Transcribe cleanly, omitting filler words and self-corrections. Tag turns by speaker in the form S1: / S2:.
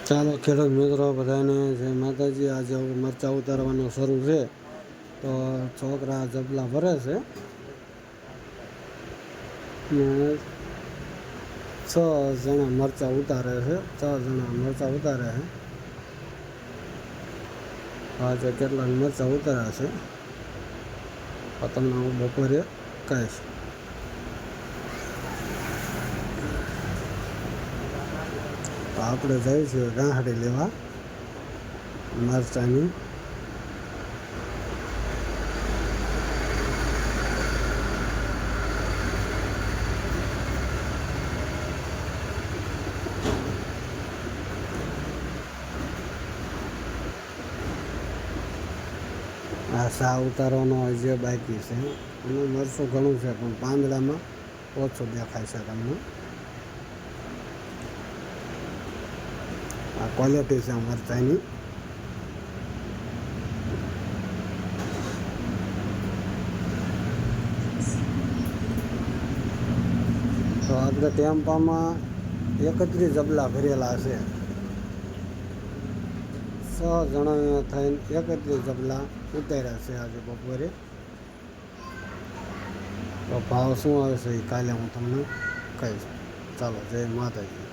S1: ચાલો ખેડૂત મિત્રો બધાને જય માતાજી। આજે મરચાં ઉતારવાનું શરૂ છે તો છોકરા જબલા ભરે છે ને 6 જણા મરચાં ઉતારે છે। 6 જણા મરચાં ઉતારે છે। આજે કેટલા મરચાં ઉતાર્યા છે તમને હું બપોરે કહીશ। તો આપણે જઈશું ગાંહડી લેવા મરચાંની। આ સા ઉતારવાનો હજી બાકી છે અને મરચું ઘણું છે પણ પાંદડામાં ઓછું દેખાય છે તમને। આ ક્વોલિટી છે મરચાંની। તો આપણે ટેમ્પામાં 31 જબલા ભરેલા છે। 6 જણા થઈને 31 જબલા ઉતાર્યા છે આજે બપોરે। તો ભાવ શું આવે છે એ કાલે હું તમને કહીશ। ચાલો જય માતાજી।